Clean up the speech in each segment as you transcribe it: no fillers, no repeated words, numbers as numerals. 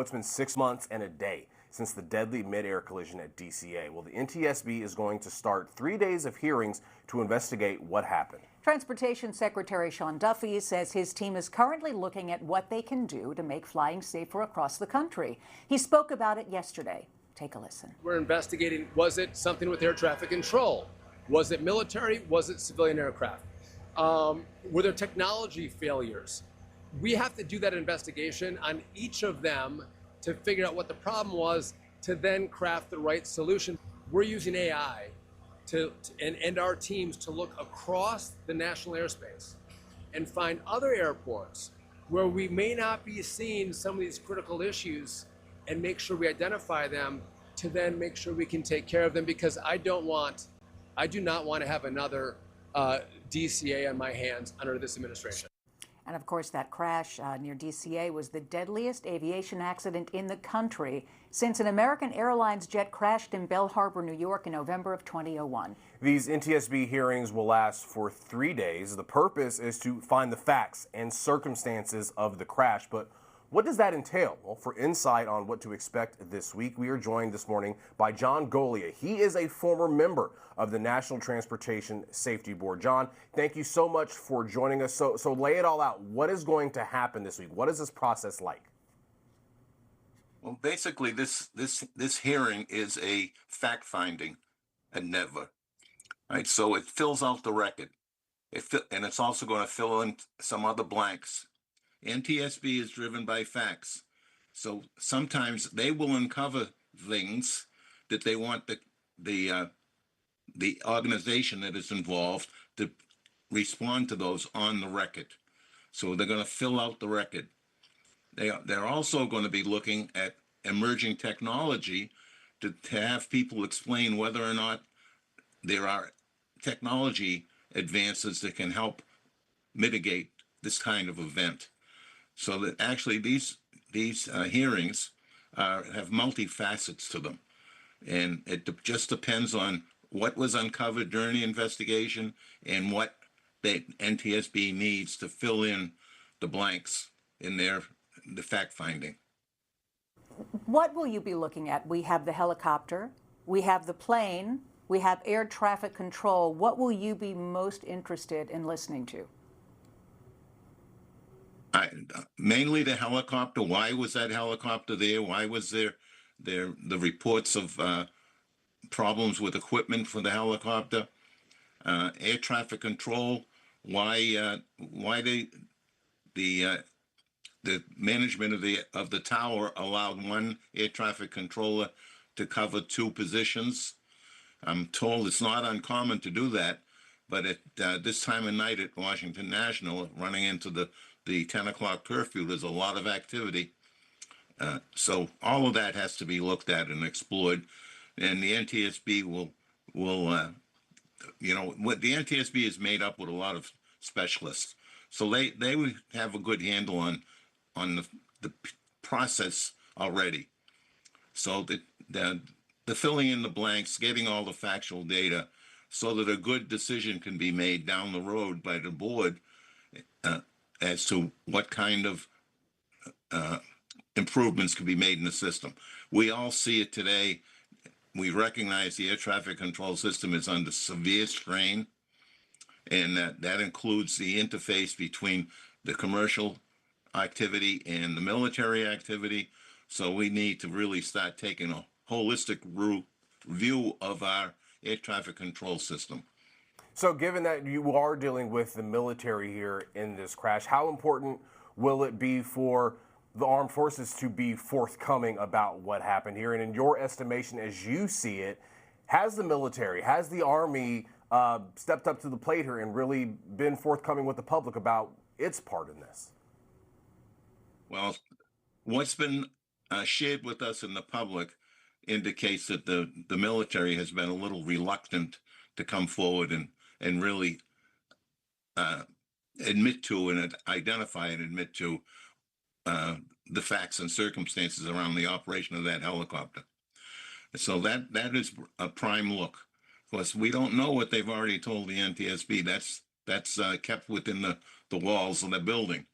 It's been 6 months and a day since the deadly mid-air collision at DCA. Well, the NTSB is going to start 3 days of hearings to investigate what happened. Transportation Secretary Sean Duffy says his team is currently looking at what they can do to make flying safer across the country. He spoke about it yesterday. Take a listen. We're investigating, was it something with air traffic control? Was it military? Was it civilian aircraft? Were there technology failures? We have to do that investigation on each of them to figure out what the problem was, to then craft the right solution. We're using AI and our teams to look across the national airspace and find other airports where we may not be seeing some of these critical issues and make sure we identify them to then make sure we can take care of them, because I do not want to have another DCA on my hands under this administration. And of course, that crash near DCA was the deadliest aviation accident in the country since an American Airlines jet crashed in Belle Harbor, New York in November of 2001. These NTSB hearings will last for 3 days. The purpose is to find the facts and circumstances of the crash. But what does that entail? Well, for insight on what to expect this week, we are joined this morning by John Golia. He is a former member of the National Transportation Safety Board. John, thank you so much for joining us. So lay it all out. What is going to happen this week? What is this process like? Well, basically, this hearing is a fact-finding endeavor, right? So it fills out the record, and it's also going to fill in some other blanks. NTSB is driven by facts, so sometimes they will uncover things that they want the organization that is involved to respond to those on the record. So they're going to fill out the record. They're also going to be looking at emerging technology to have people explain whether or not there are technology advances that can help mitigate this kind of event. So that actually these hearings have multifacets to them, and it just depends on what was uncovered during the investigation and what the NTSB needs to fill in the blanks in the fact finding. What will you be looking at? We have the helicopter, we have the plane, we have air traffic control. What will you be most interested in listening to? Mainly the helicopter. Why was that helicopter there? Why was there the reports of problems with equipment for the helicopter? Air traffic control. Why the management of the tower allowed one air traffic controller to cover two positions? I'm told it's not uncommon to do that, but at this time of night at Washington National, running into the 10 o'clock curfew, there's a lot of activity. So all of that has to be looked at and explored. And the NTSB will what the NTSB is made up with a lot of specialists. So they would have a good handle on the process already. So the filling in the blanks, getting all the factual data so that a good decision can be made down the road by the board as to what kind of improvements can be made in the system. We all see it today. We recognize the air traffic control system is under severe strain, and that includes the interface between the commercial activity and the military activity. So we need to really start taking a holistic view of our air traffic control system. So given that you are dealing with the military here in this crash, how important will it be for the armed forces to be forthcoming about what happened here? And in your estimation, as you see it, has the military, has the Army stepped up to the plate here and really been forthcoming with the public about its part in this? Well, what's been shared with us in the public indicates that the military has been a little reluctant to come forward and really admit to and identify and admit to the facts and circumstances around the operation of that helicopter. So that is a prime look. Of course, we don't know what they've already told the NTSB. That's kept within the walls of the building.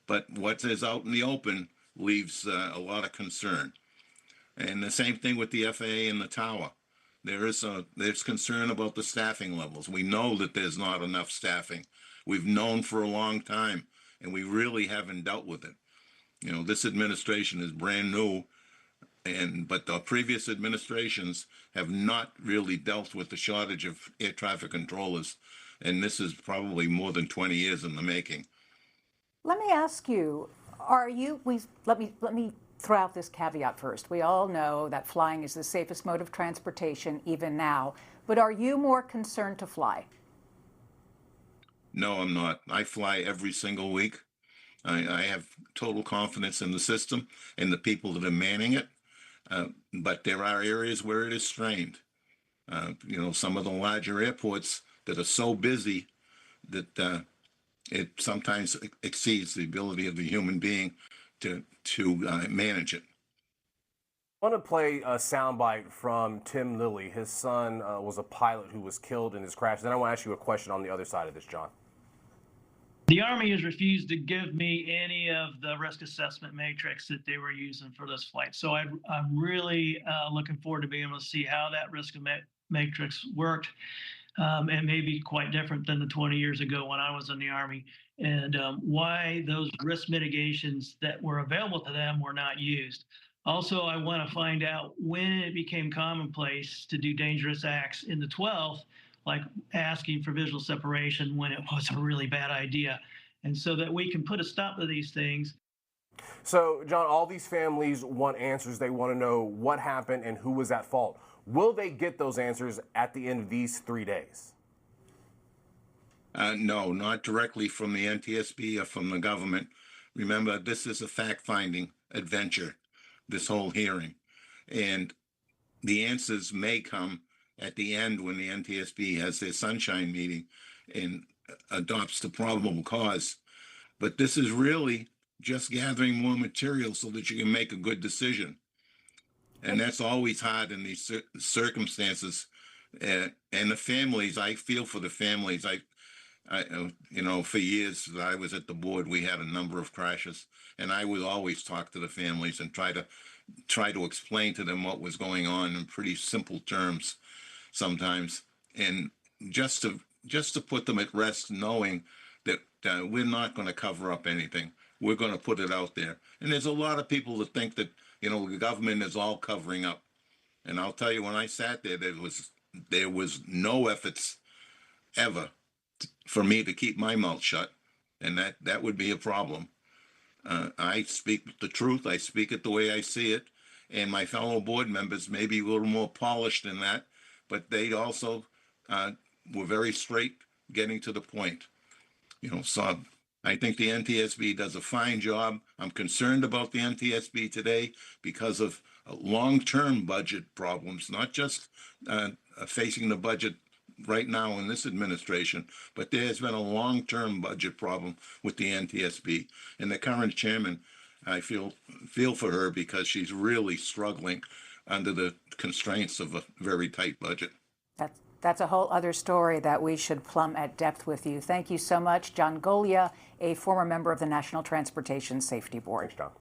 But what is out in the open leaves a lot of concern. And the same thing with the FAA and the tower. There's concern about the staffing levels. We know that there's not enough staffing. We've known for a long time, and we really haven't dealt with it. You know, this administration is brand new, but the previous administrations have not really dealt with the shortage of air traffic controllers, and this is probably more than 20 years in the making. Let me ask you, let me throw out this caveat first. We all know that flying is the safest mode of transportation even now, but are you more concerned to fly? No, I'm not. I fly every single week. I have total confidence in the system and the people that are manning it. But there are areas where it is strained. You know, some of the larger airports that are so busy that it sometimes exceeds the ability of the human being to manage it. I want to play a soundbite from Tim Lilly. His son was a pilot who was killed in his crash. Then I want to ask you a question on the other side of this, John. The Army has refused to give me any of the risk assessment matrix that they were using for this flight. So I'm really looking forward to being able to see how that risk matrix worked. And may be quite different than the 20 years ago when I was in the Army, and why those risk mitigations that were available to them were not used. Also, I want to find out when it became commonplace to do dangerous acts in the 12th, like asking for visual separation when it was a really bad idea, and so that we can put a stop to these things. So, John, all these families want answers. They want to know what happened and who was at fault. Will they get those answers at the end of these 3 days? No, not directly from the NTSB or from the government. Remember, this is a fact-finding adventure, this whole hearing. And the answers may come at the end when the NTSB has their sunshine meeting and adopts the probable cause. But this is really just gathering more material so that you can make a good decision. And that's always hard in these circumstances. And the families, I feel for the families. I, you know, for years that I was at the board, we had a number of crashes, and I would always talk to the families and try to explain to them what was going on in pretty simple terms sometimes, and just to put them at rest, knowing that we're not going to cover up anything. We're going to put it out there. And there's a lot of people that think that, you know, the government is all covering up. And I'll tell you, when I sat there, there was no efforts ever for me to keep my mouth shut, and that would be a problem. I speak the truth. I speak it the way I see it, and my fellow board members may be a little more polished than that, but they also were very straight, getting to the point. You know, so I think the NTSB does a fine job. I'm concerned about the NTSB today because of long-term budget problems, not just facing the budget right now in this administration, but there has been a long-term budget problem with the NTSB. And the current chairman, I feel for her because she's really struggling under the constraints of a very tight budget. That's a whole other story that we should plumb at depth with you. Thank you so much, John Golia, a former member of the National Transportation Safety Board. Thanks, John.